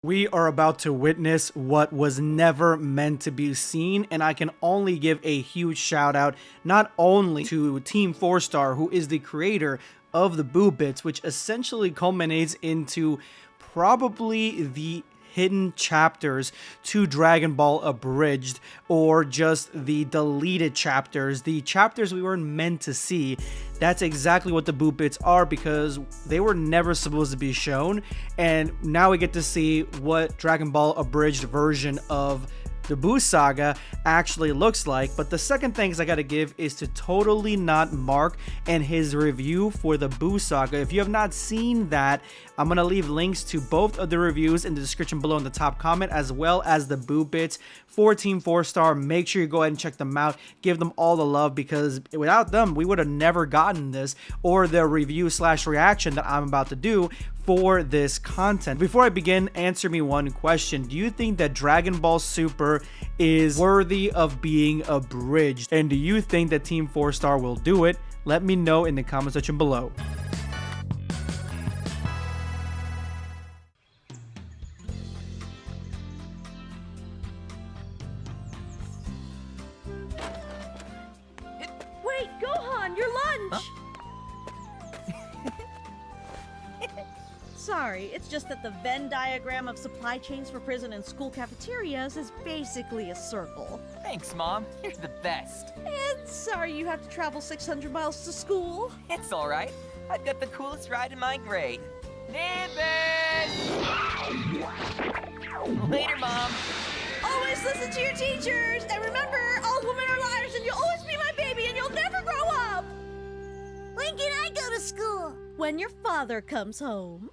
We are about to witness what was never meant to be seen, and I can only give a huge shout out not only to Team 4-Star, who is the creator of the Boo Bits, which essentially culminates into probably the hidden chapters to Dragon Ball Abridged, or just the deleted chapters, the chapters we weren't meant to see. That's exactly what the Boo Bits are, because they were never supposed to be shown, and now we get to see what Dragon Ball Abridged version of the Boo Saga actually looks like. But the second thanks I gotta give is to Totally Not Mark and his review for the Boo Saga. If you have not seen that, I'm gonna leave links to both of the reviews in the description below in the top comment, as well as the Boo Bits for Team 4-Star. Make sure you go ahead and check them out, give them all the love, because without them we would have never gotten this or the review slash reaction that I'm about to do for this content. Before I begin, answer me one question. Do you think that Dragon Ball Super is worthy of being abridged? And do you think that Team 4-Star will do it? Let me know in the comment section below. Wait, Gohan, your lunch! Sorry, it's just that the Venn diagram of supply chains for prison and school cafeterias is basically a circle. Thanks, Mom. You're the best. And sorry you have to travel 600 miles to school. It's all right. I've got the coolest ride in my grade. Nimbus! Later, Mom. Always listen to your teachers! And remember, all women are liars and you'll always be my baby and you'll never grow up! When can I go to school? When your father comes home.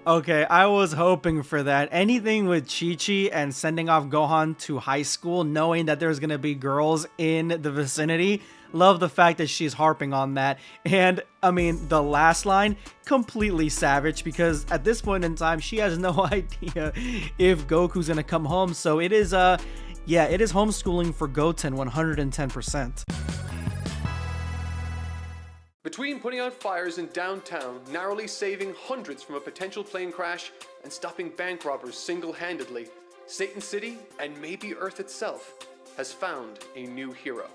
Okay, I was hoping for that. Anything with Chi-Chi and sending off Gohan to high school, knowing that there's gonna be girls in the vicinity. Love the fact that she's harping on that. And, I mean, the last line, completely savage, because at this point in time, she has no idea if Goku's gonna come home. So it is, yeah, it is homeschooling for Goten 110%. Between putting out fires in downtown, narrowly saving hundreds from a potential plane crash, and stopping bank robbers single-handedly, Satan City, and maybe Earth itself, has found a new hero.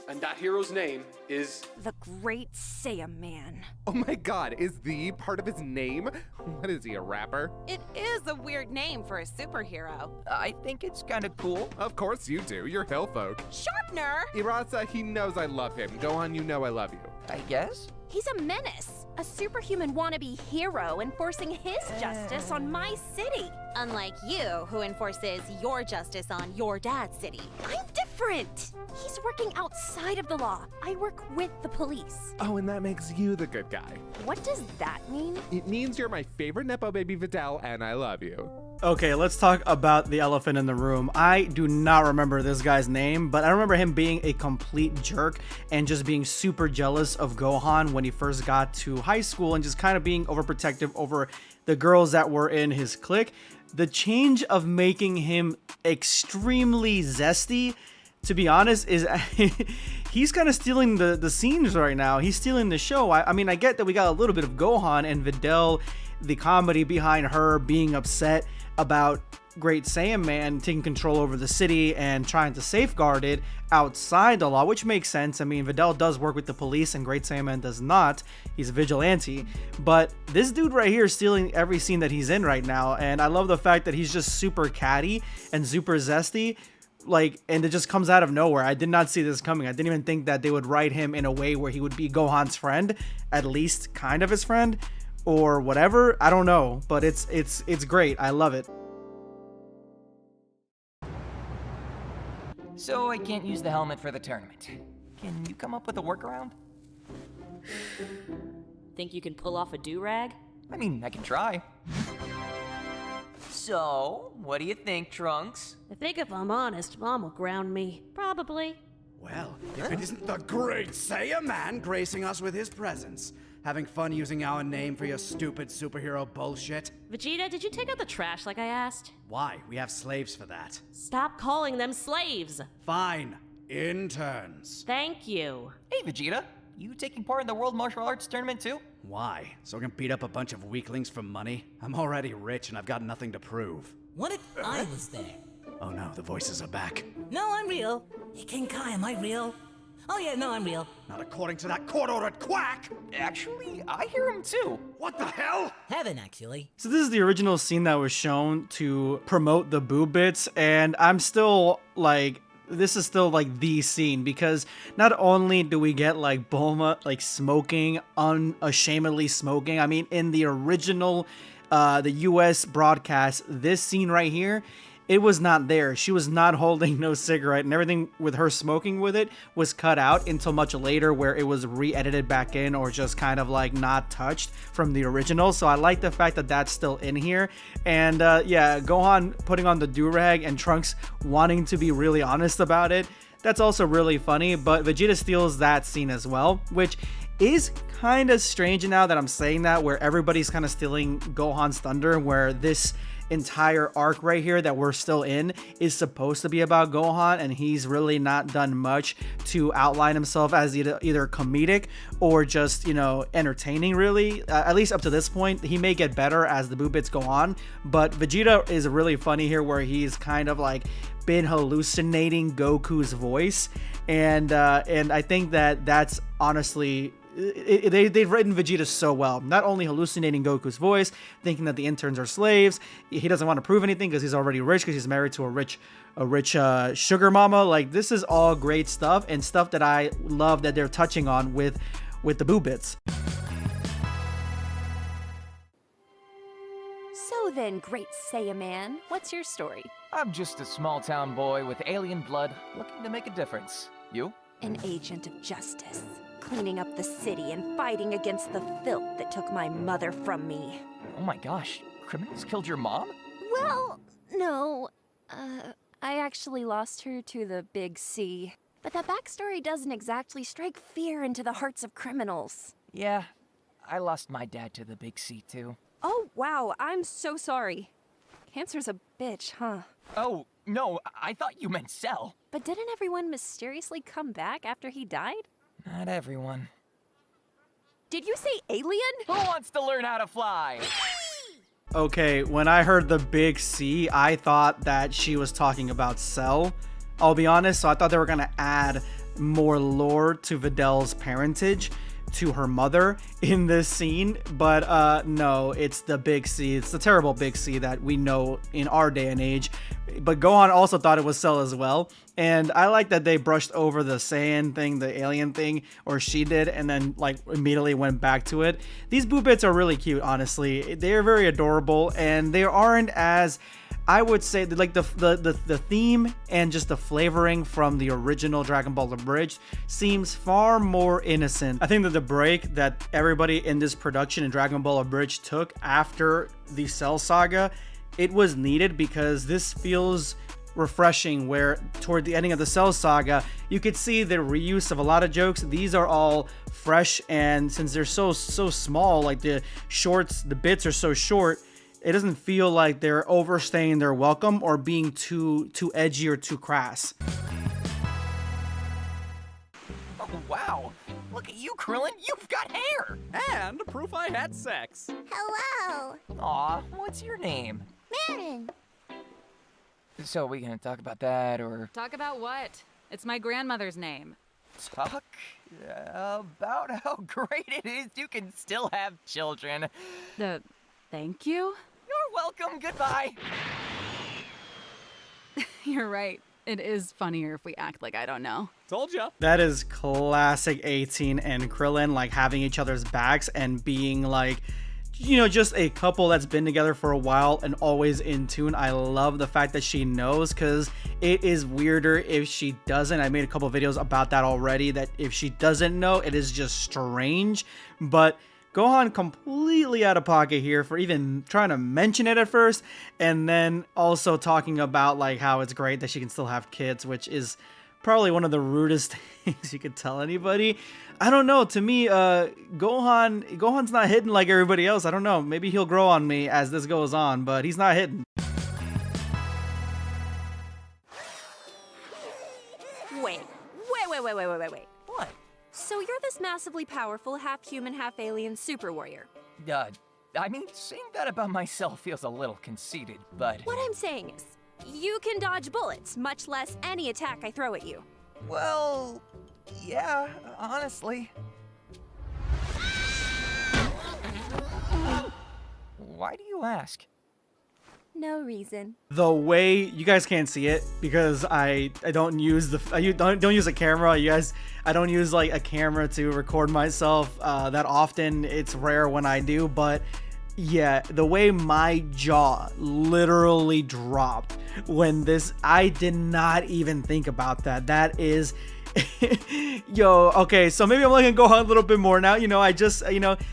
And that hero's name is... The Great Saiyaman. Oh my god, is the part of his name? What is he, a rapper? It is a weird name for a superhero. I think it's kind of cool. Of course you do, you're hill folk. Sharpener! Irasa, he knows I love him. Gohan, you know I love you. I guess. He's a menace. A superhuman wannabe hero enforcing his justice on my city. Unlike you, who enforces your justice on your dad's city. I'm different. He's working outside of the law. I work with the police. Oh, and that makes you the good guy. What does that mean? It means you're my favorite Nepo baby Videl, and I love you. Okay, let's talk about the elephant in the room. I do not remember this guy's name, but I remember him being a complete jerk and just being super jealous of Gohan when he first got to high school, and just kind of being overprotective over the girls that were in his clique. The change of making him extremely zesty, to be honest, is he's kind of stealing the scenes right now. He's stealing the show. I mean, I get that we got a little bit of Gohan and Videl, the comedy behind her being upset about Great Saiyaman taking control over the city and trying to safeguard it outside the law, which makes sense. I mean, Videl does work with the police and Great Saiyaman does not. He's a vigilante. But this dude right here is stealing every scene that he's in right now, and I love the fact that he's just super catty and super zesty. Like, and it just comes out of nowhere. I did not see this coming. I didn't even think that they would write him in a way where he would be Gohan's friend, at least kind of his friend, or whatever. I don't know, but it's great. I love it. So I can't use the helmet for the tournament. Can you come up with a workaround? Think you can pull off a do-rag? I mean, I can try. So, what do you think, Trunks? I think if I'm honest, Mom will ground me. Probably. Well, if it isn't the Great Saiyaman gracing us with his presence, having fun using our name for your stupid superhero bullshit. Vegeta, did you take out the trash like I asked? Why? We have slaves for that. Stop calling them slaves. Fine. Interns. Thank you. Hey, Vegeta. You taking part in the World Martial Arts Tournament too? Why? So I can beat up a bunch of weaklings for money? I'm already rich and I've got nothing to prove. What if I was there? Oh no, the voices are back. No, I'm real. Hey, King Kai, am I real? Oh yeah, no, I'm real. Not according to that court-ordered quack! Actually, I hear him too. What the hell? Heaven, actually. So this is the original scene that was shown to promote the Boo Bits, and I'm still like, this is still like the scene, because not only do we get like Bulma like smoking, unashamedly smoking. I mean, in the original the US broadcast, this scene right here, it was not there. She was not holding no cigarette, and everything with her smoking with it was cut out until much later, where it was re-edited back in or just kind of like not touched from the original. So I like the fact that that's still in here. And yeah, Gohan putting on the do-rag and Trunks wanting to be really honest about it. That's also really funny, but Vegeta steals that scene as well, which is kind of strange now that I'm saying that, where everybody's kind of stealing Gohan's thunder, where this entire arc right here that we're still in is supposed to be about Gohan, and he's really not done much to outline himself as either comedic or just, you know, entertaining, really. At least up to this point. He may get better as the Boo Bits go on, but Vegeta is really funny here, where he's kind of like been hallucinating Goku's voice, and I think that that's honestly, they've written Vegeta so well. Not only hallucinating Goku's voice, thinking that the interns are slaves, he doesn't want to prove anything because he's already rich, because he's married to a rich sugar mama. Like, this is all great stuff, and stuff that I love that they're touching on with the Boo Bits. So then, Great Saiyaman, what's your story? I'm just a small town boy with alien blood looking to make a difference. You? An agent of justice, cleaning up the city and fighting against the filth that took my mother from me. Oh my gosh, criminals killed your mom? Well, no. I actually lost her to the Big C. But that backstory doesn't exactly strike fear into the hearts of criminals. Yeah, I lost my dad to the Big C too. Oh, wow, I'm so sorry. Cancer's a bitch, huh? Oh, no, I thought you meant Cell. But didn't everyone mysteriously come back after he died? Not everyone. Did you say alien? Who wants to learn how to fly? Okay, when I heard the Big C, I thought that she was talking about Cell. I'll be honest, so I thought they were gonna add more lore to Videl's parentage, to her mother in this scene, but no, it's the Big C. It's the terrible Big C that we know in our day and age. But Gohan also thought it was Cell as well, and I like that they brushed over the Saiyan thing, the alien thing, or she did, and then like immediately went back to it. These Boo Bits are really cute, honestly. They're very adorable, and they aren't as, I would say, like the theme and just the flavoring from the original Dragon Ball Abridged seems far more innocent. I think that the break that everybody in this production in Dragon Ball Abridged took after the Cell saga, it was needed, because this feels refreshing, where toward the ending of the Cell saga, you could see the reuse of a lot of jokes. These are all fresh, and since they're so small, like the shorts, the bits are so short, it doesn't feel like they're overstaying their welcome or being too edgy or too crass. Oh, wow. Look at you, Krillin. You've got hair. And proof I had sex. Hello. Aw, what's your name? Marin. So are we gonna talk about that, or... Talk about what? It's my grandmother's name. Talk about how great it is you can still have children. Thank you? You're welcome. Goodbye. You're right. It is funnier if we act like I don't know. Told ya. That is classic 18 and Krillin, like having each other's backs and being like, you know, just a couple that's been together for a while and always in tune. I love the fact that she knows, because it is weirder if she doesn't. I made a couple videos about that already, that if she doesn't know, it is just strange. But Gohan completely out of pocket here for even trying to mention it at first, and then also talking about like how it's great that she can still have kids, which is probably one of the rudest things you could tell anybody. I don't know, to me, Gohan's not hidden like everybody else. I don't know, maybe he'll grow on me as this goes on, but he's not hidden. Wait. What? So you're this massively powerful, half-human, half-alien super warrior. I mean, saying that about myself feels a little conceited, but... What I'm saying is, you can dodge bullets, much less any attack I throw at you. Well, yeah, honestly. Why do you ask? No reason. The way you guys can't see it because I don't use don't use a camera. You guys, I don't use like a camera to record myself that often. It's rare when I do, but yeah, the way my jaw literally dropped when this, I did not even think about that. That is yo, okay, so maybe I'm letting Gohan a little bit more now. I just,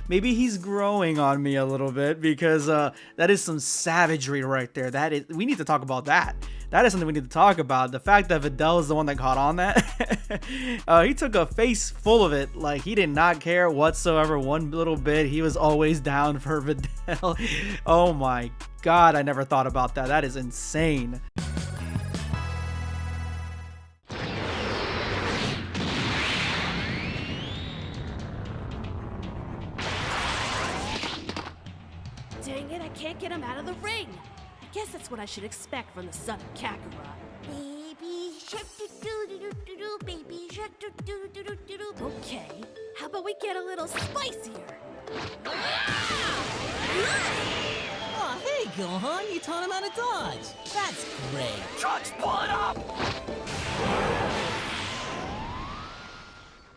maybe he's growing on me a little bit because that is some savagery right there. We need to talk about that. That is something we need to talk about. The fact that Videl is the one that caught on that. He took a face full of it. Like, he did not care whatsoever one little bit. He was always down for Videl. Oh my God, I never thought about that. That is insane. Dang it, I can't get him out of the ring. I guess that's what I should expect from the son of Kakarot. Baby shark doo doo doo doo doo, baby shark doo doo doo doo doo doo. Okay, how about we get a little spicier? Oh, hey, Gohan, you taught him how to dodge. That's great. Trunks, pull it up!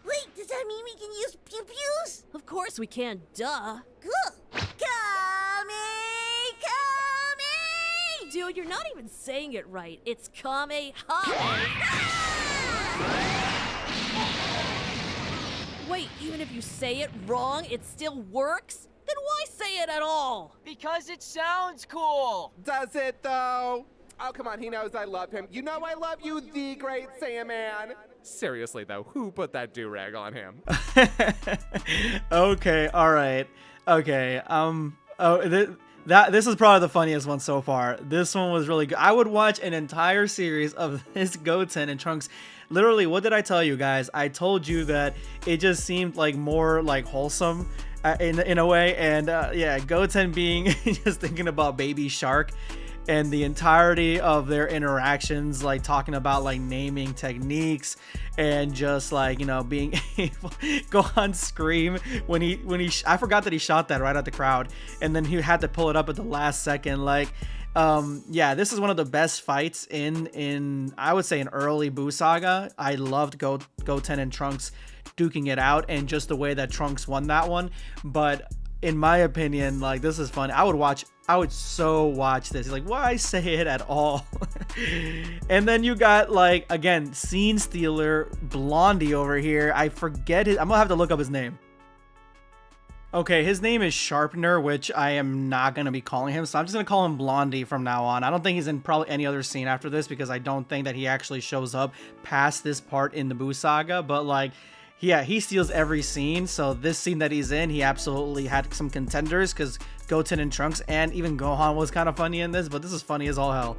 Wait, does that mean we can use pew pews? Of course we can, duh. Cool. Kame! Dude, you're not even saying it right. It's Kamehameha. Wait, even if you say it wrong, it still works? Then why say it at all? Because it sounds cool! Does it, though? Oh, come on, he knows I love him. You know I love you, the great Saiyaman. Seriously, though, who put that do-rag on him? Okay, all right. Okay, this is probably the funniest one so far. This one was really good. I would watch an entire series of this Goten and Trunks. Literally, what did I tell you guys? I told you that it just seemed like more like wholesome in a way. And yeah, Goten being just thinking about Baby Shark and the entirety of their interactions, like talking about like naming techniques and just like, being able go on scream when he I forgot that he shot that right at the crowd and then he had to pull it up at the last second. Like, yeah, this is one of the best fights in I would say an early Buu Saga. I loved Goten and Trunks duking it out and just the way that Trunks won that one. But in my opinion, like, this is fun. I would so watch this. Like, why say it at all? And then you got, like, again, scene stealer Blondie over here. I forget I'm gonna have to look up his name. Okay, his name is Sharpener, which I am not gonna be calling him, so I'm just gonna call him Blondie from now on. I don't think he's in probably any other scene after this because I don't think that he actually shows up past this part in the Buu Saga, but like, yeah, he steals every scene. So this scene that he's in, he absolutely had some contenders because Goten and Trunks and even Gohan was kind of funny in this, but this is funny as all hell.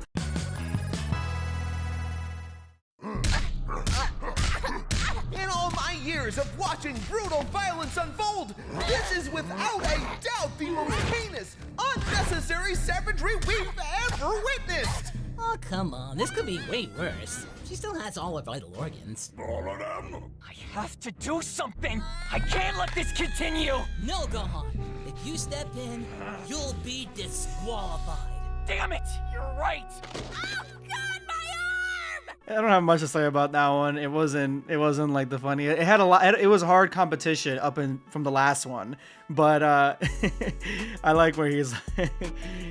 In all my years of watching brutal violence unfold, this is without a doubt the most heinous, unnecessary savagery we've ever witnessed! Oh, come on. This could be way worse. She still has all her vital organs. All of them? I have to do something! I can't let this continue! No, Gohan. If you step in, you'll be disqualified. Damn it! You're right! Oh God, my arm! I don't have much to say about that one. It wasn't like the funny. It had a lot. It was hard competition from the last one, but I like where he's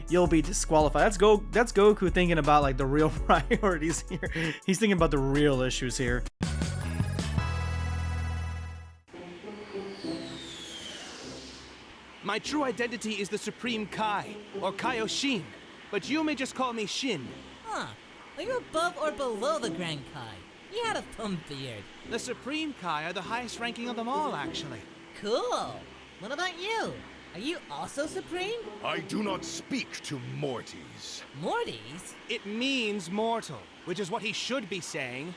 you'll be disqualified. That's Goku thinking about like the real priorities here. He's thinking about the real issues here. My true identity is the Supreme Kai, or Kaioshin, but you may just call me Shin. Huh. Are you above or below the Grand Kai? You had a thumb beard. The Supreme Kai are the highest ranking of them all, actually. Cool. What about you? Are you also Supreme? I do not speak to Mortys. Mortys? It means mortal, which is what he should be saying.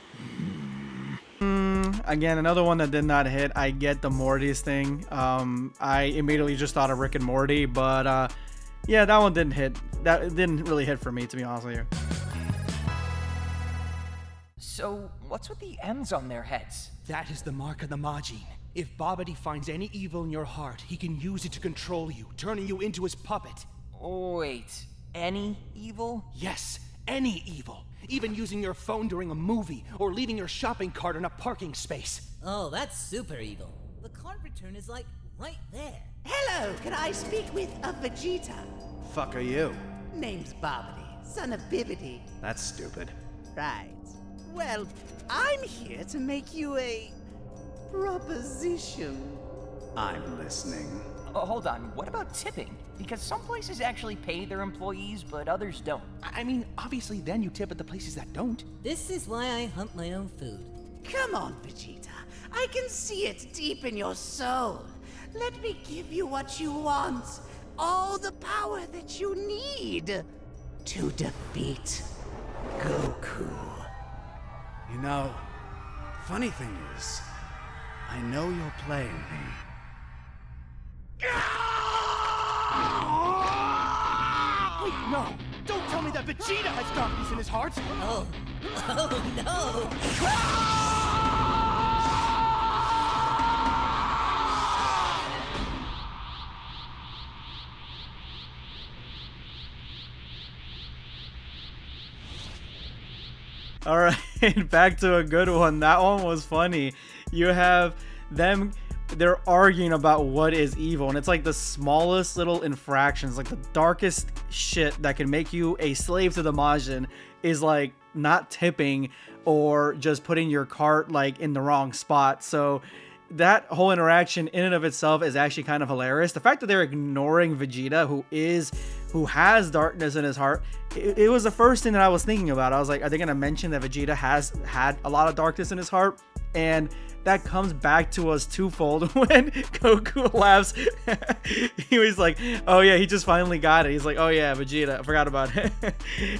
again, another one that did not hit. I get the Morty's thing. I immediately just thought of Rick and Morty, but yeah, that one didn't hit. That didn't really hit for me, to be honest with you. So, what's with the M's on their heads? That is the mark of the Majin. If Babidi finds any evil in your heart, he can use it to control you, turning you into his puppet. Wait, any evil? Yes, any evil. Even using your phone during a movie, or leaving your shopping cart in a parking space. Oh, that's super evil. The cart return is like right there. Hello, can I speak with a Vegeta? Fuck are you? Name's Babidi, son of Bibbidi. That's stupid. Right. Well, I'm here to make you a proposition. I'm listening. Oh, hold on, what about tipping? Because some places actually pay their employees, but others don't. I mean, obviously then you tip at the places that don't. This is why I hunt my own food. Come on, Vegeta. I can see it deep in your soul. Let me give you what you want. All the power that you need to defeat Goku. You know, funny thing is, I know you're playing me. Wait, no! Don't tell me that Vegeta has darkness in his heart! Oh no! All right, back to a good one. That one was funny. You have them, they're arguing about what is evil, and it's like the smallest little infractions, like the darkest shit that can make you a slave to the Majin is like not tipping or just putting your cart like in the wrong spot. So that whole interaction in and of itself is actually kind of hilarious. The fact that they're ignoring Vegeta, who has darkness in his heart, it was the first thing that I was thinking about. I was like, are they gonna mention that Vegeta has had a lot of darkness in his heart? And that comes back to us twofold when Goku laughs. He was like, oh yeah, he just finally got it. He's like, oh yeah, Vegeta, I forgot about it.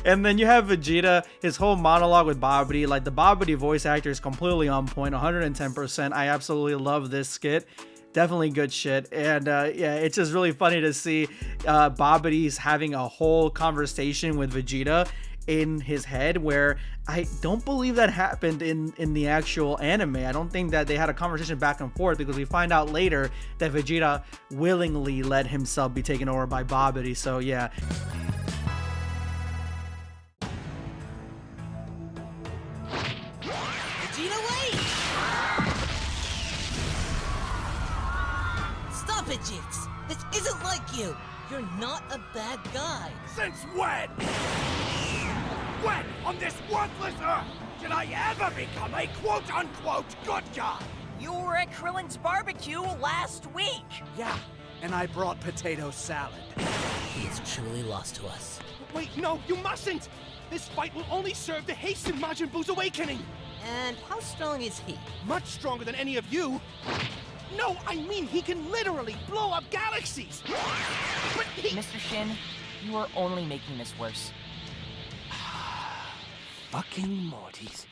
And then you have Vegeta, his whole monologue with Babidi. Like the Babidi voice actor is completely on point, 110%. I absolutely love this skit. Definitely good shit. And yeah, it's just really funny to see Babidi's having a whole conversation with Vegeta in his head, where I don't believe that happened in the actual anime. I don't think that they had a conversation back and forth, because we find out later that Vegeta willingly let himself be taken over by Babidi. So yeah. Vegeta, wait! Stop it, Jinx! This isn't like you! You're not a bad guy! Since when? When, on this worthless Earth, did I ever become a quote-unquote good guy? You were at Krillin's barbecue last week! Yeah, and I brought potato salad. He is truly lost to us. Wait, no, you mustn't! This fight will only serve to hasten Majin Buu's awakening! And how strong is he? Much stronger than any of you! No, I mean he can literally blow up galaxies! But he... Mr. Shin, you are only making this worse. Fucking Mortys.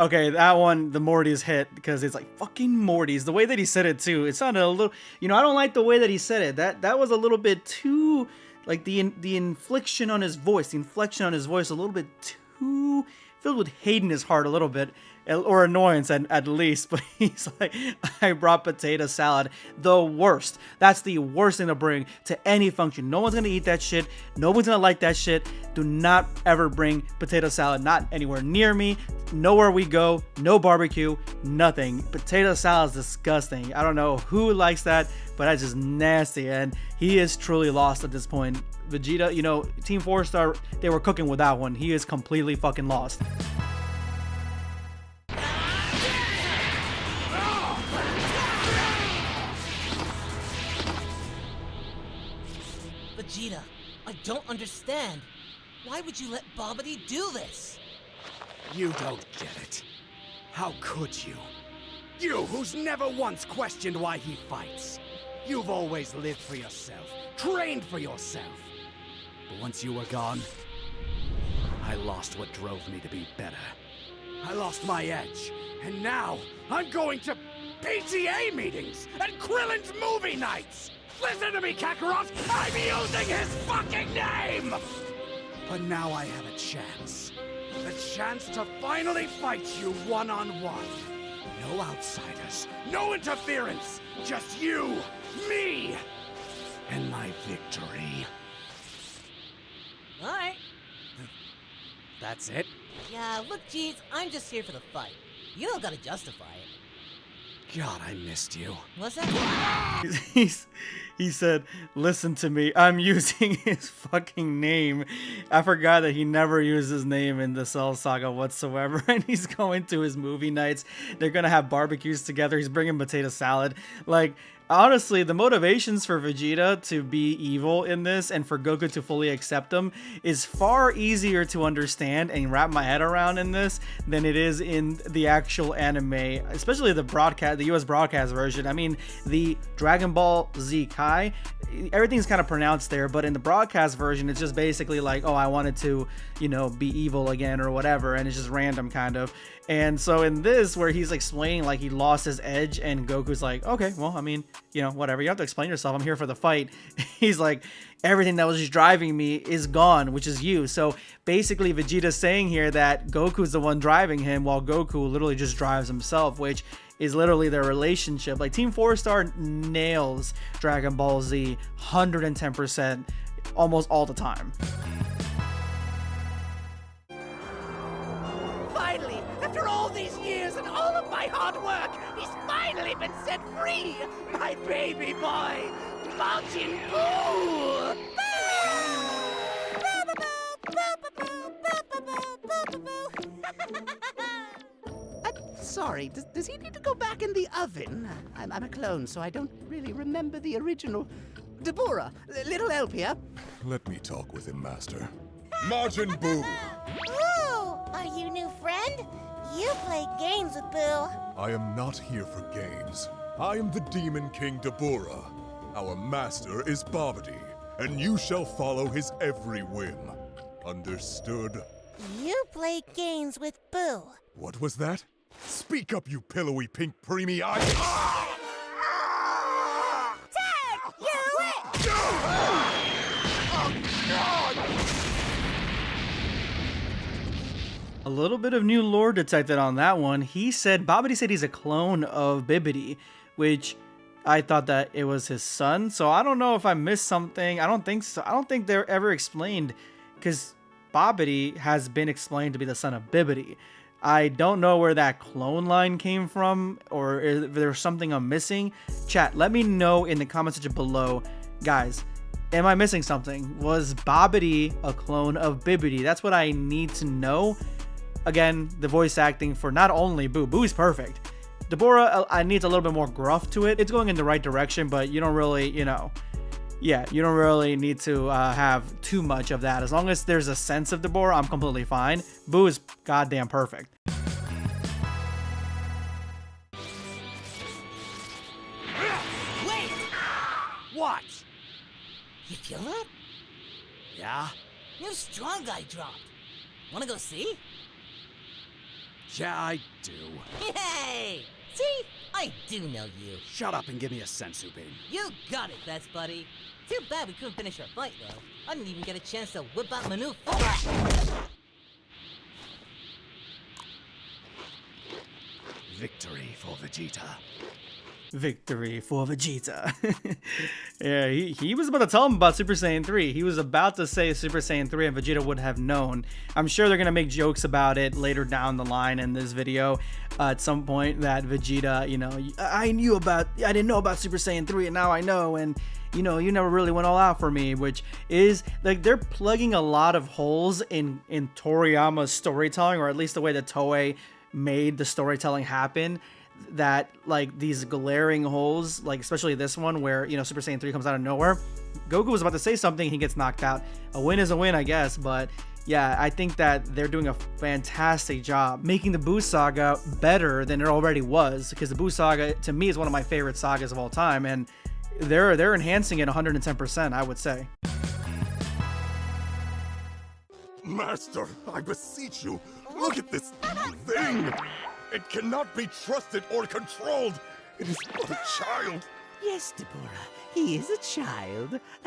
Okay, that one, the Mortys hit, because it's like, fucking Mortys. The way that he said it too, it sounded a little, you know, I don't like the way that he said it. That was a little bit too, like the inflection on his voice, a little bit too filled with hate in his heart a little bit, or annoyance at least. But he's like, I brought potato salad. The worst. That's the worst thing to bring to any function. No one's gonna eat that shit. Nobody's gonna like that shit. Do not ever bring potato salad, not anywhere near me. Nowhere we go, no barbecue, nothing. Potato salad is disgusting. I don't know who likes that, but that's just nasty, and he is truly lost at this point. Vegeta, you know, Team 4-Star, they were cooking with that one. He is completely fucking lost. Vegeta, I don't understand. Why would you let Babidi do this? You don't get it. How could you? You, who's never once questioned why he fights. You've always lived for yourself, trained for yourself. But once you were gone, I lost what drove me to be better. I lost my edge, and now I'm going to PTA meetings and Krillin's movie nights! Listen to me, Kakarot! I'm using his fucking name! But now I have a chance. A chance to finally fight you one-on-one. No outsiders, no interference, just you, me, and my victory. Alright. That's it? Yeah, look, Jeez, I'm just here for the fight. You don't gotta justify it. God, I missed you. What's that? He said, listen to me, I'm using his fucking name. I forgot that he never used his name in the Cell Saga whatsoever. And he's going to his movie nights. They're going to have barbecues together. He's bringing potato salad. Like, honestly, the motivations for Vegeta to be evil in this and for Goku to fully accept him is far easier to understand and wrap my head around in this than it is in the actual anime, especially the broadcast, the US broadcast version. I mean, the Dragon Ball Z Kai, everything's kind of pronounced there, but in the broadcast version, it's just basically like, oh, I wanted to, you know, be evil again or whatever, and it's just random kind of. And so in this, where he's explaining like he lost his edge, and Goku's like, okay, well, I mean, you know, whatever, you don't have to explain yourself, I'm here for the fight. He's like, everything that was just driving me is gone, which is you. So basically Vegeta's saying here that Goku's the one driving him, while Goku literally just drives himself, which is literally their relationship. Like, Team 4-Star nails Dragon Ball Z 110% almost all the time. Finally, after all these years and all of my hard work, he's finally been set free! My baby boy, Majin Buu! Sorry, does he need to go back in the oven? I'm a clone, so I don't really remember the original. Dabura, little help here. Let me talk with him, Master. Majin Buu! Ooh, are you new friend? You play games with Boo. I am not here for games. I am the Demon King Dabura. Our master is Babidi, and you shall follow his every whim. Understood? You play games with Boo. What was that? Speak up, you pillowy pink preemie eye! Tag! You're it! A little bit of new lore detected on that one. Babidi said he's a clone of Bibidi, which I thought that it was his son. So I don't know if I missed something. I don't think so. I don't think they're ever explained, because Babidi has been explained to be the son of Bibidi. I don't know where that clone line came from, or if there's something I'm missing. Chat, let me know in the comment section below. Guys, am I missing something? Was Babidi a clone of Bibidi? That's what I need to know. Again, the voice acting for not only Boo. Boo's perfect. Dabura, I need a little bit more gruff to it. It's going in the right direction, but you don't really, you know... Yeah, you don't really need to have too much of that. As long as there's a sense of Dabura, I'm completely fine. Boo is goddamn perfect. Wait! What? You feel that? Yeah? New strong guy dropped. Wanna go see? Yeah, I do. Yay! See? I do know you. Shut up and give me a sensu bean. You got it, best buddy. Too bad we couldn't finish our fight, though. I didn't even get a chance to whip out Manu Victory for Vegeta. Victory for Vegeta. Yeah, he was about to tell him about Super Saiyan 3. He was about to say Super Saiyan 3 and Vegeta would have known. I'm sure they're going to make jokes about it later down the line in this video at some point, that Vegeta, you know, I didn't know about Super Saiyan 3 and now I know, and you know, you never really went all out for me, which is like they're plugging a lot of holes in Toriyama's storytelling, or at least the way that Toei made the storytelling happen. That like these glaring holes, like especially this one where, you know, Super Saiyan 3 comes out of nowhere. Goku was about to say something, he gets knocked out. A win is a win, I guess, but yeah, I think that they're doing a fantastic job making the Buu saga better than it already was, because the Buu saga to me is one of my favorite sagas of all time, and they're enhancing it 110%, I would say. Master, I beseech you, look at this thing! It cannot be trusted or controlled! It is but a child! Yes, Deborah, he is a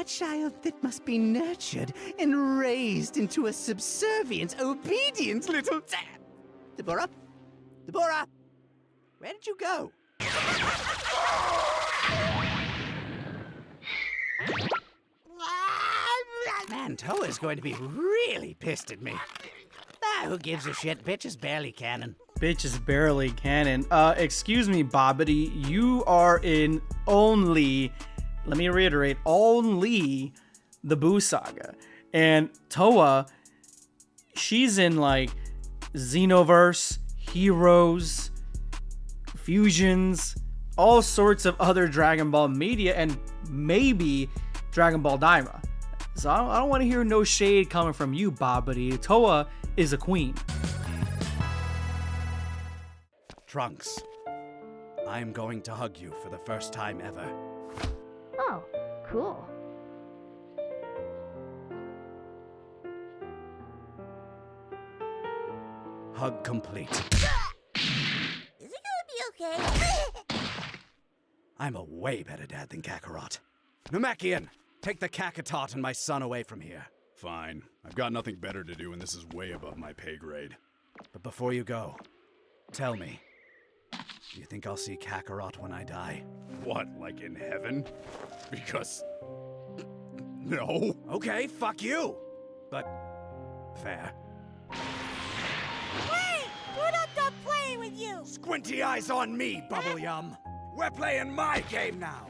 child that must be nurtured and raised into a subservient, obedient little Deborah? Deborah! Where did you go? Man, Toa's going to be really pissed at me. Who gives a shit? Bitch is barely canon. Bitch is barely canon. Excuse me, Bobbity. You are in only, let me reiterate, only the Boo Saga. And Toa, she's in like Xenoverse, Heroes, Fusions, all sorts of other Dragon Ball media, and maybe Dragon Ball Daima. So I don't want to hear no shade coming from you, Bobbity. Toa is a queen. Trunks, I'm going to hug you for the first time ever. Oh, cool. Hug complete. Is it gonna be okay? I'm a way better dad than Kakarot. Namekian, take the Kakatot and my son away from here. Fine. I've got nothing better to do, and this is way above my pay grade. But before you go, tell me, do you think I'll see Kakarot when I die? What, like in heaven? Because... no. Okay, fuck you. But fair. Wait! We're not done playing with you! Squinty eyes on me, Bubble Yum. We're playing my game now.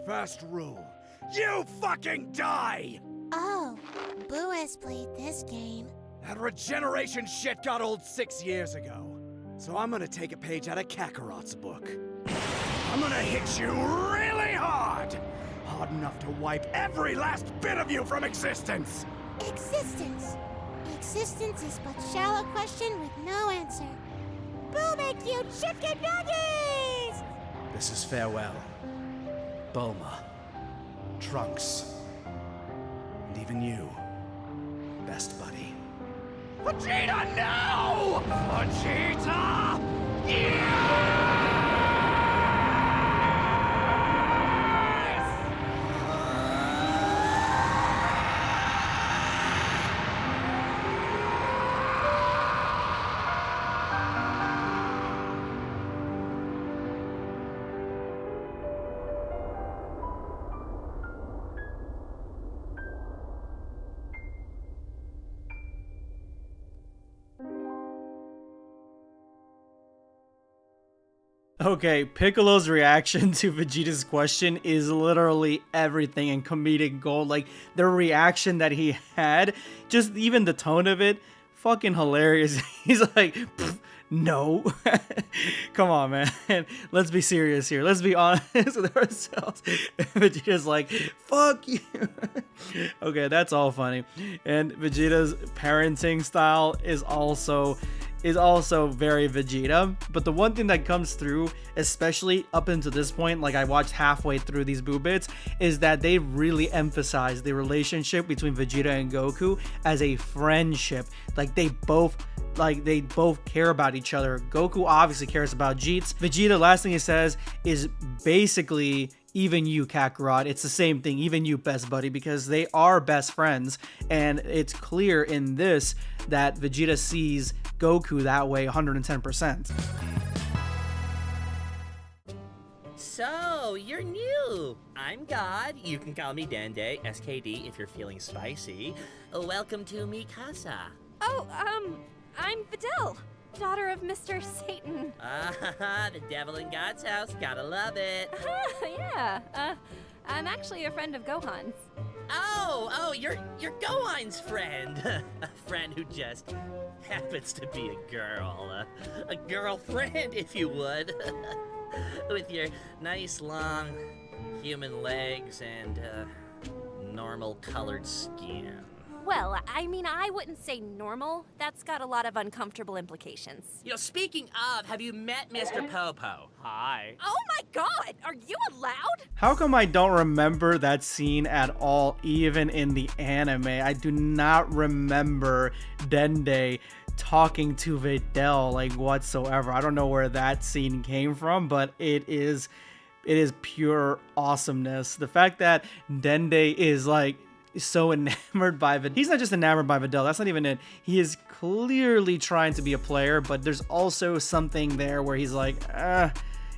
First rule, you fucking die! Oh, Boo has played this game. That regeneration shit got old 6 years ago. So I'm gonna take a page out of Kakarot's book. I'm gonna hit you really hard! Hard enough to wipe every last bit of you from existence! Existence. Existence is but shallow question with no answer. Boo make you chicken nuggies! This is farewell. Bulma. Trunks. And even you, best buddy. Vegeta, no! Vegeta! Yeah! Okay, Piccolo's reaction to Vegeta's question is literally everything in comedic gold. Like, the reaction that he had, just even the tone of it, fucking hilarious. He's like, no. Come on, man. Let's be serious here. Let's be honest with ourselves. Vegeta's like, fuck you. Okay, that's all funny. And Vegeta's parenting style is also very Vegeta. But the one thing that comes through, especially up until this point, like I watched halfway through these Boo Bits, is that they really emphasize the relationship between Vegeta and Goku as a friendship. Like they both care about each other. Goku obviously cares about Jeets. Vegeta, last thing he says is basically, even you, Kakarot. It's the same thing, even you, best buddy, because they are best friends. And it's clear in this that Vegeta sees Goku that way 110%. So, you're new. I'm God. You can call me Dende, SKD, if you're feeling spicy. Welcome to Mikasa. Oh, I'm Videl, daughter of Mr. Satan. The devil in God's house. Gotta love it. Yeah. I'm actually a friend of Gohan's. Oh, you're Gohan's friend. A friend who just happens to be a girl. A girlfriend, if you would. With your nice, long, human legs and, normal colored skin. Well, I mean, I wouldn't say normal. That's got a lot of uncomfortable implications. You know, speaking of, have you met Mr. Popo? Hi. Oh my god! Are you allowed? How come I don't remember that scene at all, even in the anime? I do not remember Dende talking to Videl, like, whatsoever. I don't know where that scene came from, but it is pure awesomeness. The fact that Dende is, like, so enamored by Videl. He's not just enamored by Videl, that's not even it. He is clearly trying to be a player, but there's also something there where he's like,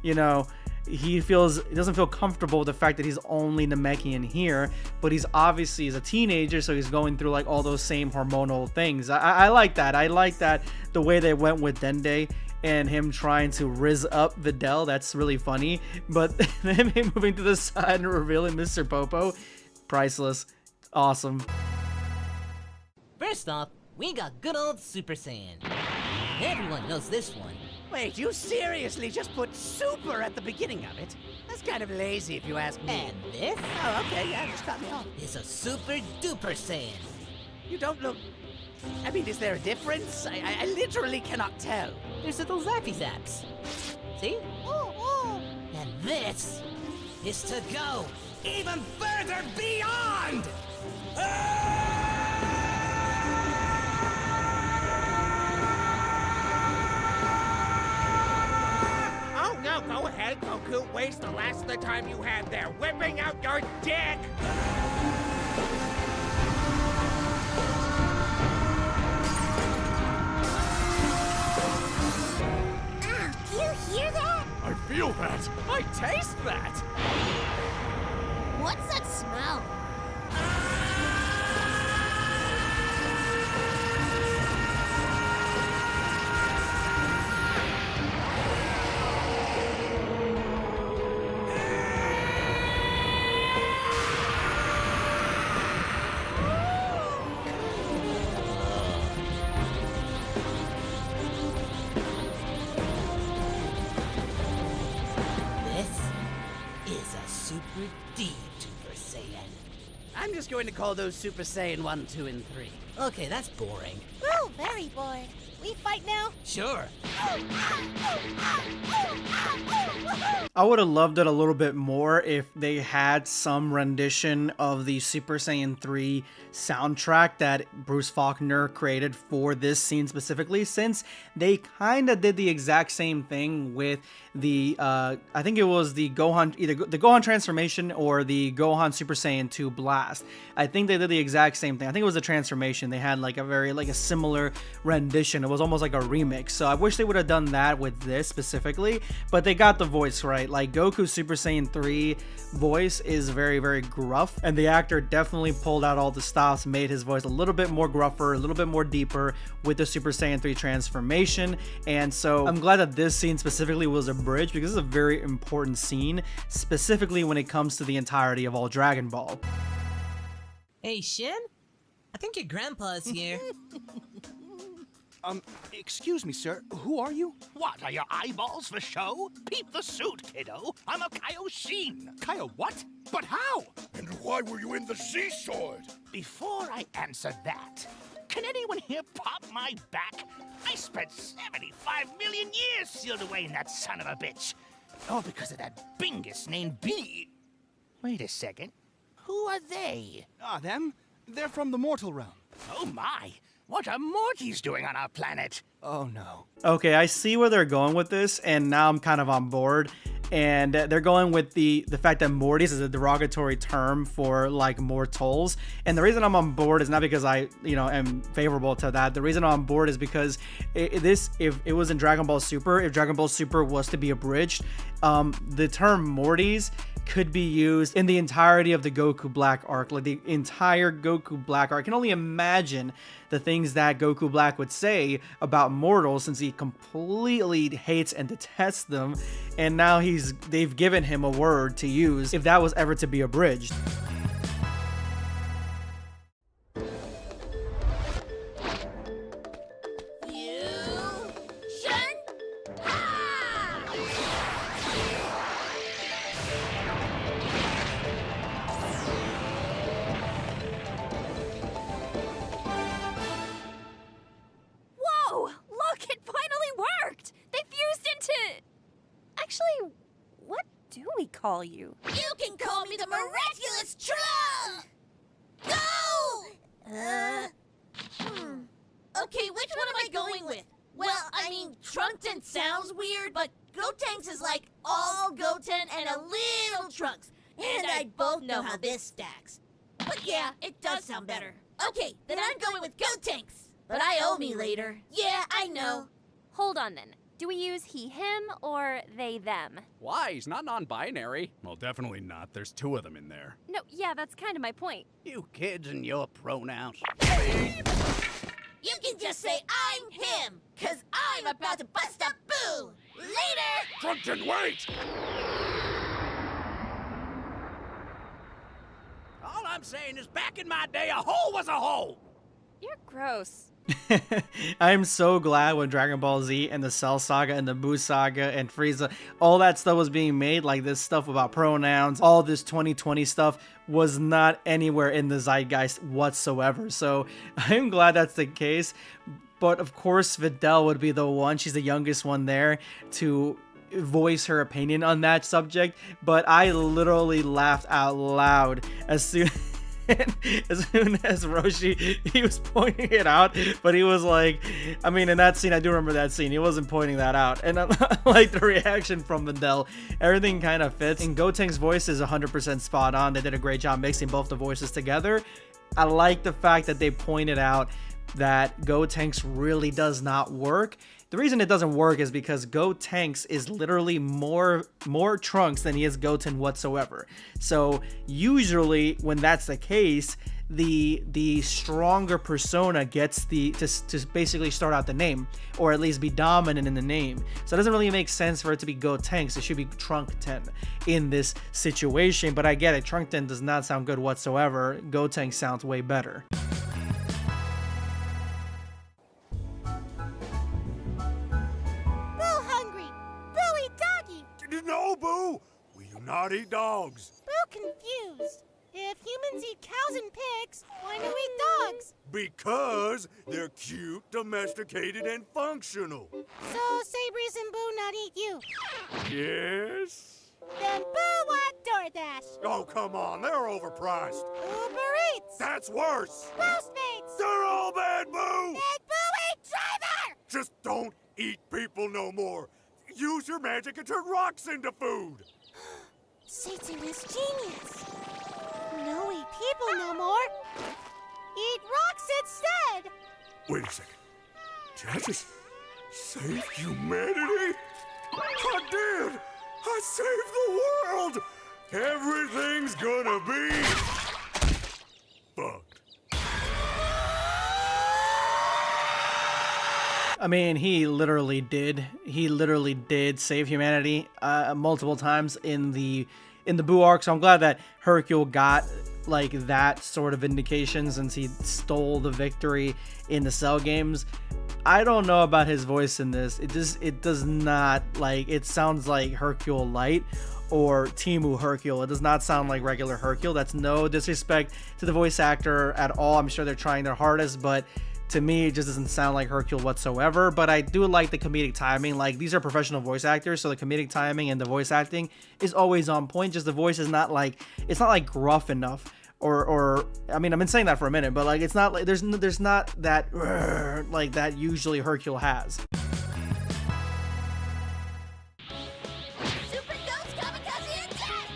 you know, he doesn't feel comfortable with the fact that he's only Namekian here, but he's obviously is a teenager, so he's going through like all those same hormonal things. I like that. I like that the way they went with Dende and him trying to rizz up Videl. That's really funny. But then moving to the side and revealing Mr. Popo, priceless. Awesome. First off, we got good old Super Saiyan. Everyone knows this one. Wait, you seriously just put super at the beginning of it? That's kind of lazy if you ask me. And this? Oh, okay, yeah, just cut me off. Is a Super Duper Saiyan. You don't look... I mean, is there a difference? I literally cannot tell. There's little zappy zaps. See? And this is to go even further beyond! Oh no, go ahead, Goku. Waste the last of the time you had there, whipping out your dick! Do you hear that? I feel that. I taste that! What's that smell? Super D-Super Saiyan. I'm just going to call those Super Saiyan 1, 2, and 3. Okay, that's boring. Ooh, very bored. We fight now? Sure. I would have loved it a little bit more if they had some rendition of the Super Saiyan 3 soundtrack that Bruce Faulkner created for this scene specifically, since they kind of did the exact same thing with the, I think it was the Gohan, either the Gohan transformation or the Gohan Super Saiyan 2 Blast. I think they did the exact same thing. I think it was a transformation. They had like a similar rendition. It was almost like a remix. So I wish they would have done that with this specifically, but they got the voice right. Like Goku Super Saiyan 3 voice is very, very gruff, and the actor definitely pulled out all the stops, made his voice a little bit more gruffer, a little bit more deeper with the Super Saiyan 3 transformation. And so I'm glad that this scene specifically was a bridge, because this is a very important scene, specifically when it comes to the entirety of all Dragon Ball. Hey, Shin? I think your grandpa's here. Excuse me, sir. Who are you? What, are your eyeballs for show? Peep the suit, kiddo. I'm a Kaioshin. Kaya what? But how? And why were you in the sea sword? Before I answer that, can anyone here pop my back? I spent 75 million years sealed away in that son of a bitch. All because of that bingus named B. Wait a second. Who are they? Ah, them? They're from the mortal realm. Oh my! What are Mortys doing on our planet? Oh no. Okay, I see where they're going with this, and now I'm kind of on board. And they're going with the fact that Mortys is a derogatory term for like mortals. And the reason I'm on board is not because I, am favorable to that. The reason I'm on board is because if it was in Dragon Ball Super, if Dragon Ball Super was to be abridged, the term Mortys could be used in the entirety of the Goku Black arc, like the entire Goku Black arc. I can only imagine the things that Goku Black would say about mortals, since he completely hates and detests them, and now they've given him a word to use if that was ever to be abridged. Whoa! Look, it finally worked! They fused into... Actually, what do we call you? You can call me the miraculous Trunk! Go! Okay, which one am I going with? Well, I mean, Trunkton sounds weird, but Gotenks is like all Goten and a little Trunks. And I both know how this stacks. But yeah, it does sound better. Okay, then I'm going with Gotenks. But I owe me later. Yeah, I know. Hold on then. Do we use he, him, or they, them? Why? He's not non-binary. Well, definitely not. There's two of them in there. No, yeah, that's kind of my point. You kids and your pronouns. You can just say I'm him, cause I'm about to bust up Boo! Later! Trunkton, wait! All I'm saying is back in my day, a hole was a hole! You're gross. I'm so glad when Dragon Ball Z and the Cell Saga and the Buu Saga and Frieza, all that stuff was being made, like this stuff about pronouns, all this 2020 stuff was not anywhere in the zeitgeist whatsoever. So I'm glad that's the case. But of course, Videl would be the one, she's the youngest one there, to voice her opinion on that subject. But I literally laughed out loud as soon as Roshi, he was pointing it out, but he was like, I mean, in that scene, I do remember that scene, he wasn't pointing that out, and I like the reaction from Videl. Everything kind of fits, and Gotenks' voice is 100% spot on. They did a great job mixing both the voices together. I like the fact that they pointed out that Gotenks really does not work. The reason it doesn't work is because Gotenks is literally more Trunks than he is Goten whatsoever. So usually when that's the case, the stronger persona gets to basically start out the name, or at least be dominant in the name. So it doesn't really make sense for it to be Gotenks. It should be Trunkton in this situation. But I get it, Trunkton does not sound good whatsoever. Gotenks sounds way better. No, Boo! We do not eat dogs. Boo confused. If humans eat cows and pigs, why do we eat dogs? Because they're cute, domesticated, and functional. So Sabres and Boo not eat you? Yes? Then Boo want DoorDash. Oh, come on, they're overpriced. Uber Eats. That's worse. Postmates. They're all bad, Boo! Then Boo eat driver! Just don't eat people no more. Use your magic and turn rocks into food! Satan is genius. No eat people no more. Eat rocks instead. Wait a second. Did I just save humanity? I did! I saved the world! Everything's gonna be fucked. I mean, he literally did. He literally did save humanity multiple times in the Buu arc. So I'm glad that Hercule got like that sort of indication since he stole the victory in the Cell games. I don't know about his voice in this. It does not, like, it sounds like Hercule Light or Timu Hercule. It does not sound like regular Hercule. That's no disrespect to the voice actor at all. I'm sure they're trying their hardest, but to me, it just doesn't sound like Hercule whatsoever. But I do like the comedic timing. Like, these are professional voice actors, so the comedic timing and the voice acting is always on point. Just the voice is not like, it's not like gruff enough. Or I mean, I've been saying that for a minute, but like, it's not like there's not that like that usually Hercule has. Super Ghost Kamikaze attack!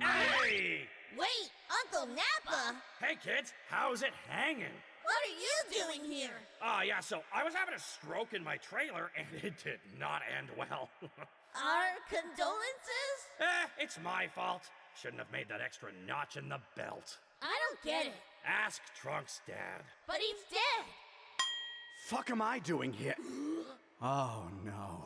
Hey! Wait, Uncle Nappa! Hey kids, how's it hanging? What are you doing here? Oh yeah, so I was having a stroke in my trailer and it did not end well. Our condolences? It's my fault. Shouldn't have made that extra notch in the belt. I don't get it. Ask Trunks' dad. But he's dead. Fuck am I doing here? Oh no.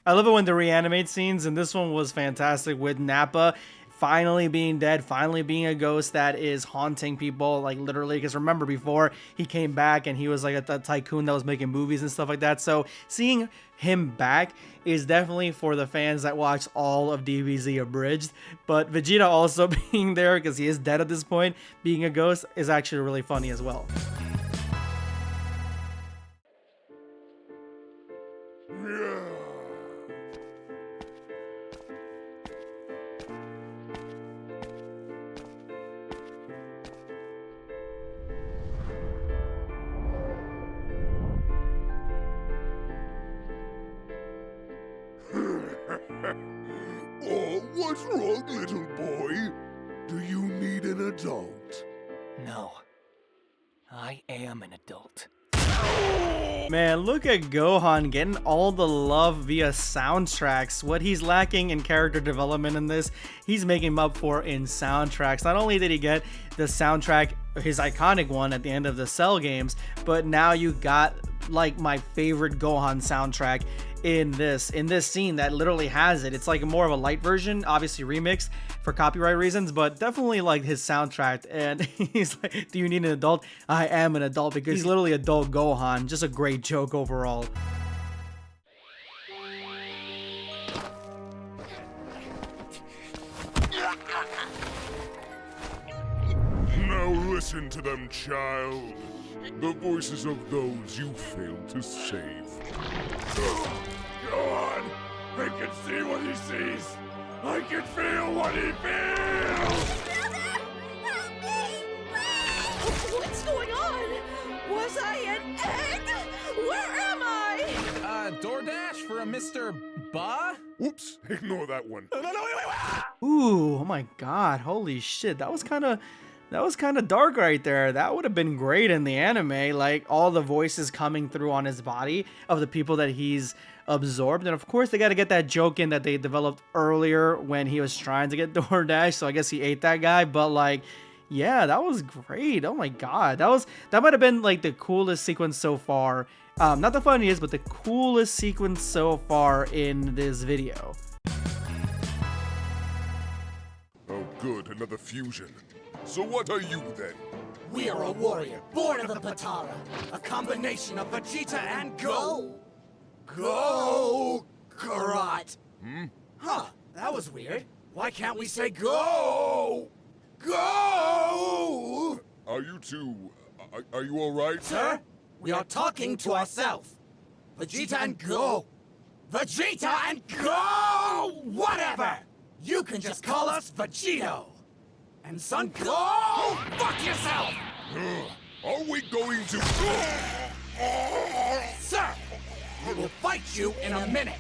I love it when they reanimate scenes, and this one was fantastic with Nappa finally being dead, finally being a ghost that is haunting people, like literally, because remember before he came back and he was like a tycoon that was making movies and stuff like that. So seeing him back is definitely for the fans that watch all of DBZ abridged, but Vegeta also being there because he is dead at this point, being a ghost, is actually really funny as well. Oh, what's wrong, little boy? Do you need an adult? No. I am an adult. Man, look at Gohan getting all the love via soundtracks. What he's lacking in character development in this, he's making him up for in soundtracks. Not only did he get the soundtrack, his iconic one at the end of the Cell games, but now you got like my favorite Gohan soundtrack in this scene that literally has it. It's like more of a light version, obviously remixed for copyright reasons, but definitely like his soundtrack. And he's like, do you need an adult? I am an adult, because he's literally adult Gohan. Just a great joke overall. Now listen to them, child. The voices of those you failed to save. Go on! I can see what he sees! I can feel what he feels! What's going on? Was I an egg? Where am I? DoorDash for a Mr. Ba? Whoops, ignore that one. No, wait. Ooh, oh my god, holy shit, that was kind of dark right there. That would have been great in the anime, like all the voices coming through on his body of the people that he's absorbed. And of course they got to get that joke in that they developed earlier when he was trying to get DoorDash, so I guess he ate that guy. But like, yeah, that was great. Oh my god, that might have been like the coolest sequence so far. Not the funniest, but the coolest sequence so far in this video. Oh good, another fusion. So what are you then? We are a warrior, born of the Patara. A combination of Vegeta and Kakarot. Huh, that was weird. Why can't we say go? Go! Are you two... Are you alright? Sir, we are talking to ourselves. Vegeta and go. Vegeta and go! Whatever! You can just call us Vegito. And son, go fuck yourself! Are we going to... Sir, we will fight you in a minute.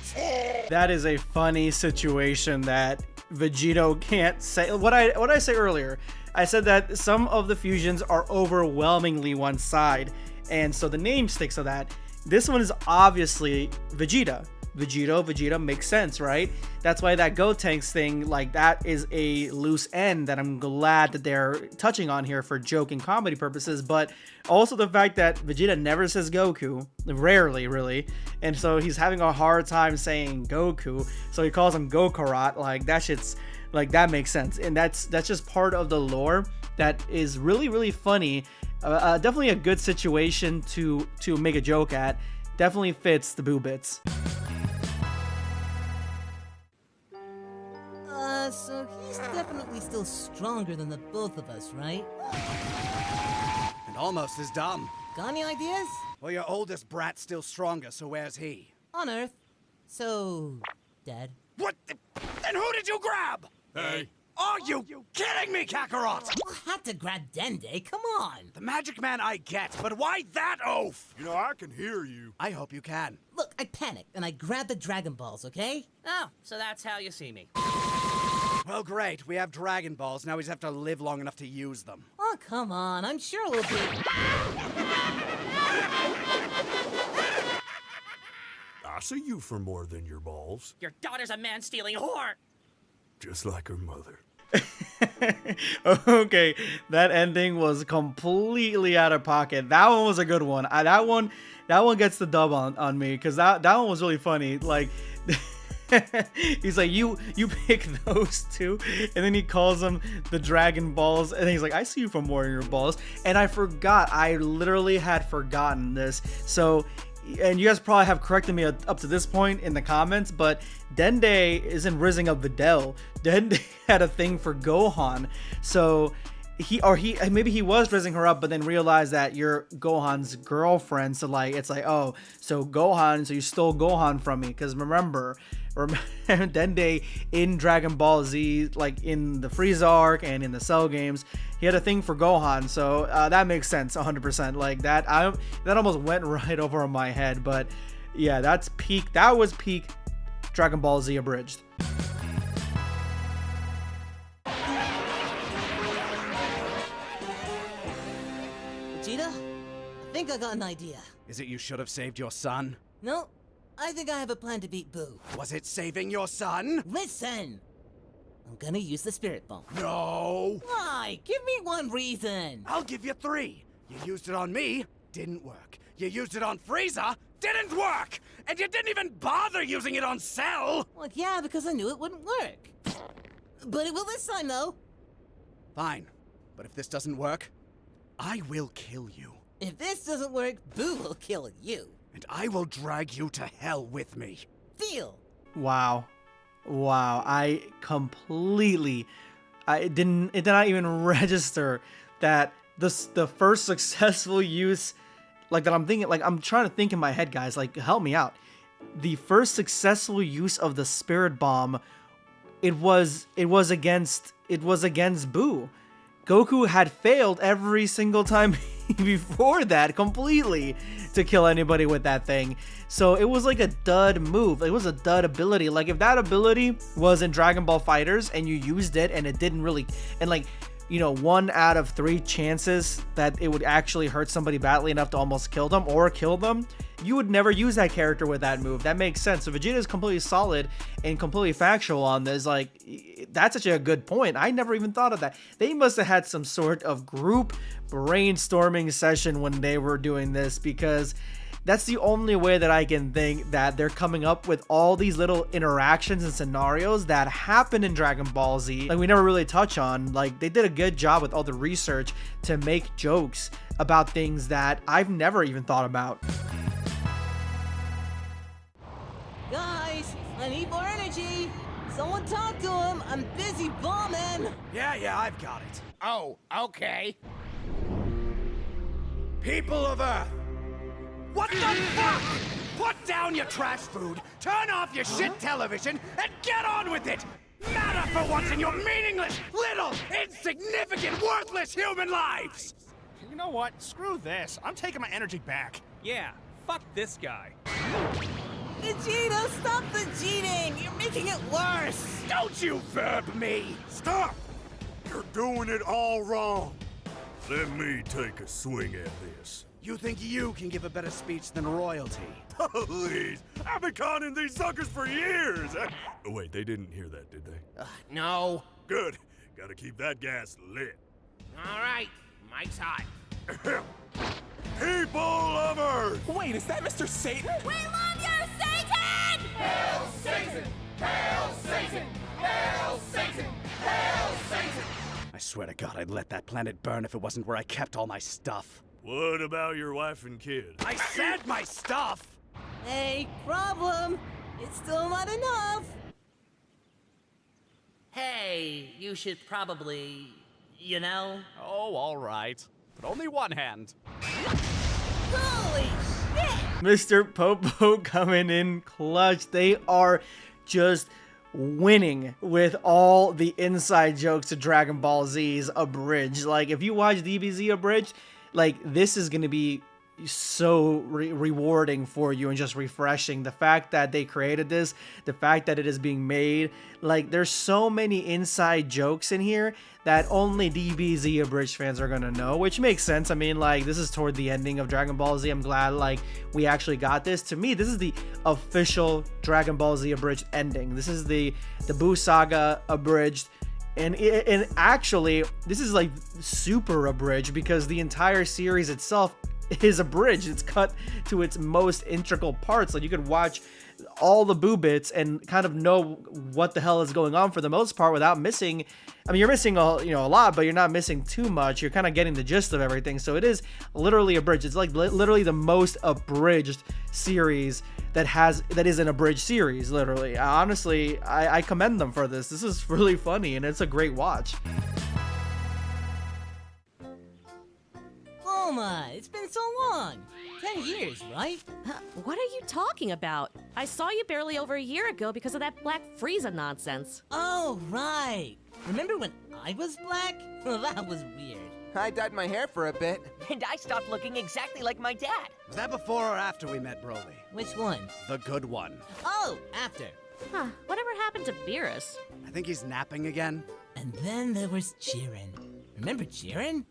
That is a funny situation that Vegito can't say. What I say earlier, I said that some of the fusions are overwhelmingly one side, and so the name sticks to that. This one is obviously Vegeta. Vegeta makes sense, right? That's why that Gotenks thing, like, that is a loose end that I'm glad that they're touching on here for joke and comedy purposes, but also the fact that Vegeta never says Goku, rarely really, and so he's having a hard time saying Goku, so he calls him Gokarot. Like, that shit's, like, that makes sense, and that's just part of the lore that is really funny. Definitely a good situation to make a joke at. Definitely fits the Boo Bits. So he's definitely still stronger than the both of us, right? And almost as dumb. Got any ideas? Well, your oldest brat's still stronger, so where's he? On Earth. So, dead. What the... Then who did you grab? Hey. Are you kidding me, Kakarot? I had to grab Dende, come on! The magic man I get, but why that oaf? You know, I can hear you. I hope you can. Look, I panicked and I grabbed the Dragon Balls, okay? Oh, so that's how you see me. Well, great. We have Dragon Balls. Now we just have to live long enough to use them. Oh, come on. I'm sure we'll be... I see you for more than your balls. Your daughter's a man-stealing whore! Just like her mother. Okay, that ending was completely out of pocket. That one was a good one. That one gets the dub on me, because that one was really funny. Like, He's like, you pick those two, and then he calls them the Dragon Balls, and he's like, I see you from Warrior Balls. And I literally had forgotten this. So, and you guys probably have corrected me up to this point in the comments, but Dende isn't Rising of Videl. Dende had a thing for Gohan. So maybe he was raising her up, but then realized that you're Gohan's girlfriend. So like, it's like, oh, so Gohan, so you stole Gohan from me. Because remember Dende in Dragon Ball Z, like in the Frieza arc and in the Cell games, he had a thing for Gohan. So that makes sense 100%. Like that almost went right over my head. But yeah, that was peak Dragon Ball Z abridged. Vegeta, I think I got an idea. Is it you should have saved your son? No, I think I have a plan to beat Boo. Was it saving your son? Listen! I'm gonna use the Spirit Bomb. No! Why? Give me one reason! I'll give you 3. You used it on me, didn't work. You used it on Frieza, didn't work! And you didn't even bother using it on Cell! Well, yeah, because I knew it wouldn't work. But it will this time, though. Fine. But if this doesn't work, I will kill you. If this doesn't work, Boo will kill you. And I will drag you to hell with me. Deal. Wow. I did not even register that the first successful use, like that I'm thinking, like I'm trying to think in my head, guys, like help me out. The first successful use of the Spirit Bomb, it was against Boo. Goku had failed every single time before that completely to kill anybody with that thing. So it was like a dud move. It was a dud ability. Like if that ability was in Dragon Ball FighterZ and you used it and it didn't really, and like, you know, 1 out of 3 chances that it would actually hurt somebody badly enough to almost kill them or kill them, you would never use that character with that move. That makes sense. So Vegeta is completely solid and completely factual on this. Like, that's such a good point. I never even thought of that. They must have had some sort of group brainstorming session when they were doing this, because that's the only way that I can think that they're coming up with all these little interactions and scenarios that happen in Dragon Ball Z. Like we never really touch on. Like they did a good job with all the research to make jokes about things that I've never even thought about. Guys, I need more energy. Someone talk to him. I'm busy bombing. Yeah, I've got it. Oh, okay. People of Earth, what the fuck? Put down your trash food, turn off your shit television, and get on with it! Matter for once in your meaningless, little, insignificant, worthless human lives! You know what? Screw this. I'm taking my energy back. Yeah, fuck this guy. Vegeta, stop the cheating! You're making it worse! Don't you verb me! Stop! You're doing it all wrong. Let me take a swing at this. You think you can give a better speech than royalty? Please, I've been conning these suckers for years. Oh, wait, they didn't hear that, did they? No. Good. Gotta keep that gas lit. All right, mic's hot. People of Earth! Wait, is that Mr. Satan? We love you, Satan! Hail Satan! Hail Satan! Hail Satan! Hail Satan! I swear to God, I'd let that planet burn if it wasn't where I kept all my stuff. What about your wife and kid? I said my stuff! Hey, problem. It's still not enough. Hey, you should probably, you know. Oh, all right. But only one hand. Holy shit! Mr. Popo coming in clutch. They are just winning with all the inside jokes to Dragon Ball Z's abridged. Like, if you watch DBZ abridged, like, this is gonna be so rewarding for you and just refreshing. The fact that they created this, the fact that it is being made, like, there's so many inside jokes in here that only DBZ abridged fans are gonna know, which makes sense. I mean, like, this is toward the ending of Dragon Ball Z. I'm glad, like, we actually got this. To me, this is the official Dragon Ball Z abridged ending. This is the Buu Saga abridged. And actually, this is like super abridged because the entire series itself is abridged. It's cut to its most integral parts. Like you could watch all the Boo Bits and kind of know what the hell is going on for the most part without missing. I mean, you're missing a lot, but you're not missing too much. You're kind of getting the gist of everything. So it is literally abridged. It's like literally the most abridged series that is an abridged series. Literally, honestly, I commend them for this. This is really funny and it's a great watch. Bulma, it's been so long. 10 years, right? What are you talking about? I saw you barely over a year ago because of that Black Frieza nonsense. Oh, right. Remember when I was black? Well, that was weird. I dyed my hair for a bit. And I stopped looking exactly like my dad. Was that before or after we met Broly? Which one? The good one. Oh, after. Huh, whatever happened to Beerus? I think he's napping again. And then there was Jiren. Remember Jiren?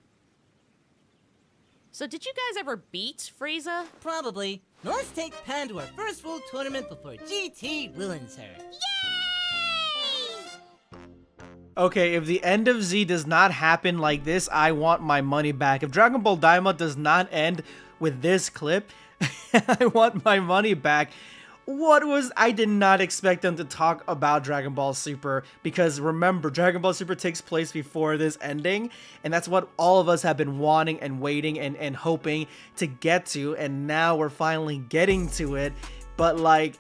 So did you guys ever beat Frieza? Probably. Now let's take Pan to our first world tournament before GT ruins her. Okay, if the end of Z does not happen like this, I want my money back. If Dragon Ball Daima does not end with this clip, I want my money back. I did not expect them to talk about Dragon Ball Super, because remember, Dragon Ball Super takes place before this ending, and that's what all of us have been wanting and waiting and hoping to get to, and now we're finally getting to it. But like,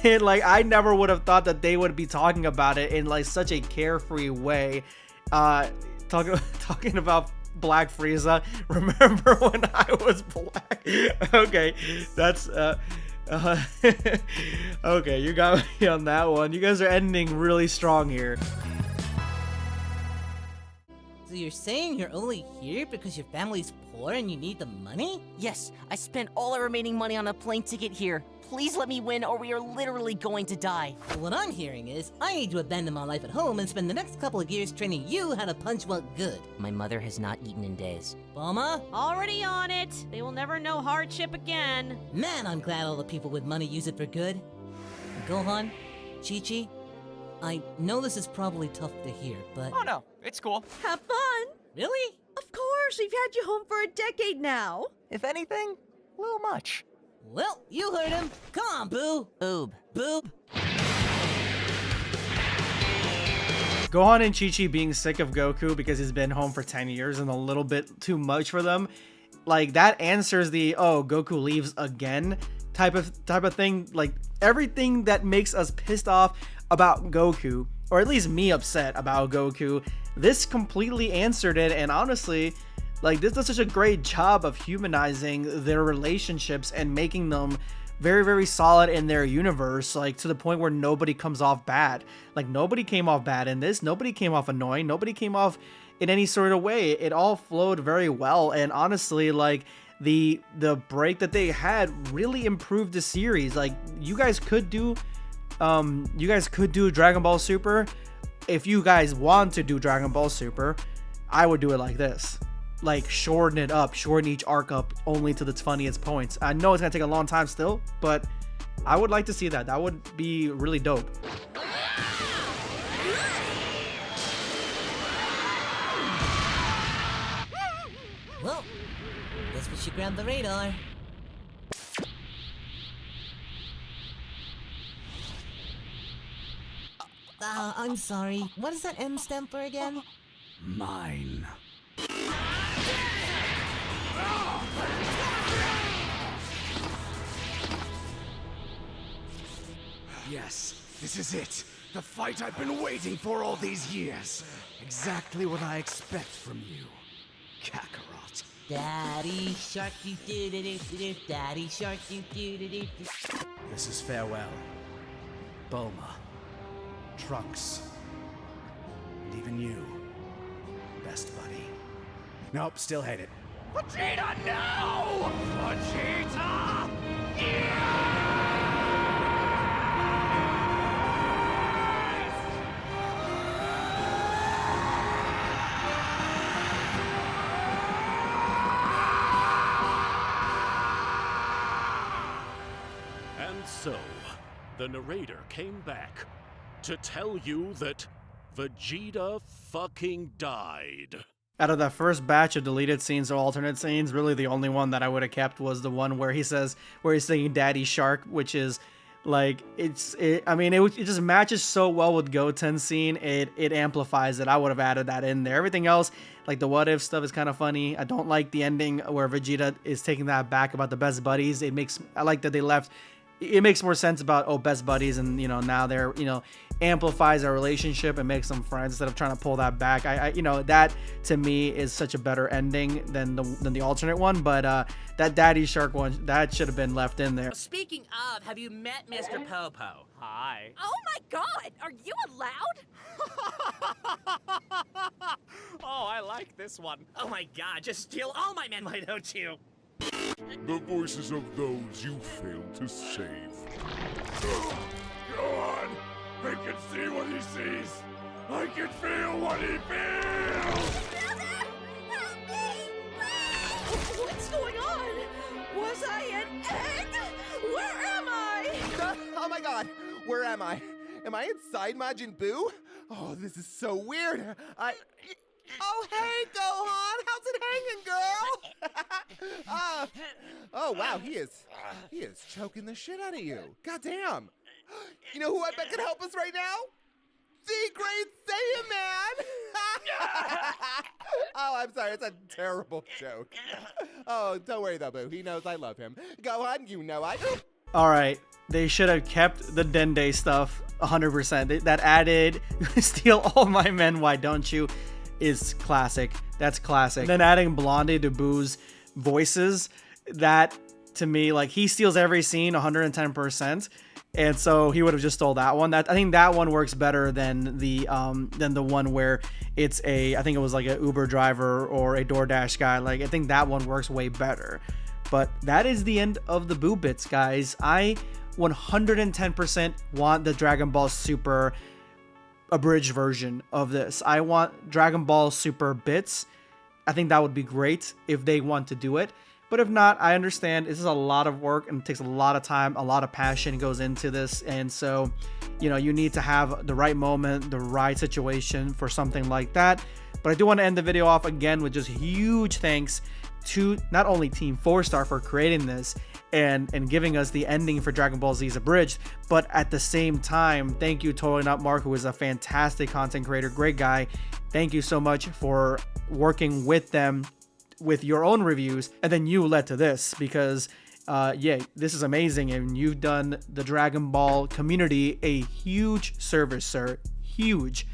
I never would have thought that they would be talking about it in like such a carefree way. Talking about Black Frieza. Remember when I was black? Okay, that's okay, you got me on that one. You guys are ending really strong here. So you're saying you're only here because your family's poor and you need the money? Yes, I spent all our remaining money on a plane ticket here. Please let me win or we are literally going to die. Well, what I'm hearing is I need to abandon my life at home and spend the next couple of years training you how to punch well good. My mother has not eaten in days. Bulma? Already on it. They will never know hardship again. Man, I'm glad all the people with money use it for good. Gohan, Chi-Chi, I know this is probably tough to hear, but... Oh no, it's cool. Have fun. Really? Of course, we've had you home for a decade now. If anything, a little much. Well, you heard him. Come on, Boo. Boob. Boob. Gohan and Chi-Chi being sick of Goku because he's been home for 10 years and a little bit too much for them, like that answers the "oh, Goku leaves again" type of thing. Like everything that makes us pissed off about Goku, or at least me upset about Goku, this completely answered it. And honestly, like this does such a great job of humanizing their relationships and making them very, very solid in their universe, like to the point where nobody comes off bad. Like nobody came off bad in this, nobody came off annoying, nobody came off in any sort of way. It all flowed very well, and honestly, like the break that they had really improved the series. Like you guys could do Dragon Ball Super. If you guys want to do Dragon Ball Super, I would do it like this. Like shorten it up, shorten each arc up only to its funniest points. I know it's gonna take a long time still, but I would like to see that. That would be really dope. Well, guess we should grab the radar. I'm sorry. What does that M stand for again? Mine. Yes, this is it. The fight I've been waiting for all these years. Exactly what I expect from you, Kakarot. Daddy shark, you do do do do. Daddy shark, you do do do. This is farewell. Bulma, Trunks, and even you, best buddy. Nope, still hate it. Vegeta, no! Vegeta! And so, the narrator came back to tell you that Vegeta fucking died. Out of the first batch of deleted scenes or alternate scenes, really the only one that I would have kept was the one where he's singing Daddy Shark, which is like, it just matches so well with Goten's scene. It amplifies it. I would have added that in there. Everything else, like the what if stuff, is kind of funny. I don't like the ending where Vegeta is taking that back about the best buddies. I like that they left. It makes more sense about, best buddies, and now they're, amplifies our relationship and makes them friends instead of trying to pull that back. That to me is such a better ending than the alternate one. But that Daddy Shark one, that should have been left in there. Speaking of, have you met Mr. Popo? Hi. Oh my god, are you allowed? Oh, I like this one. Oh my god, just steal all my men, why don't you? The voices of those you failed to save. Go on! I can see what he sees! I can feel what he feels! What's going on? Was I an egg? Where am I? Oh my god, where am I? Am I inside Majin Buu? Oh, this is so weird. Oh, hey, Gohan! How's it hanging, girl? Oh, wow, he is choking the shit out of you. Goddamn. You know who I bet can help us right now? The Great Saiyan Man! Oh, I'm sorry, it's a terrible joke. Oh, don't worry though, Boo. He knows I love him. Gohan, you know I do. All right, they should have kept the Dende stuff 100%. That added steal all my men, why don't you? Is classic. That's classic. And then adding Blondie to Boo's voices, that to me, like, he steals every scene 110%, and so he would have just stole that one. I think that one works better than the one where it's I think it was like an Uber driver or a DoorDash guy. Like, I think that one works way better. But that is the end of the Boo Bits, guys. I 110% want the Dragon Ball Super abridged version of this. I want Dragon Ball Super bits. I think that would be great if they want to do it. But if not, I understand this is a lot of work and it takes a lot of time, a lot of passion goes into this. And so, you need to have the right moment, the right situation for something like that. But I do want to end the video off again with just huge thanks to not only Team 4-Star for creating this and giving us the ending for Dragon Ball Z's Abridged, but at the same time, thank you Totally Not Mark, who is a fantastic content creator, great guy. Thank you so much for working with them with your own reviews, and then you led to this, because this is amazing, and you've done the Dragon Ball community a huge service, sir. Huge.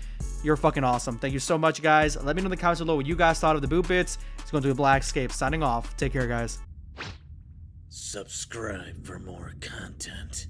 You're fucking awesome. Thank you so much, guys. Let me know in the comments below what you guys thought of the Boo Bits. It's going to be Blackscape signing off. Take care, guys. Subscribe for more content.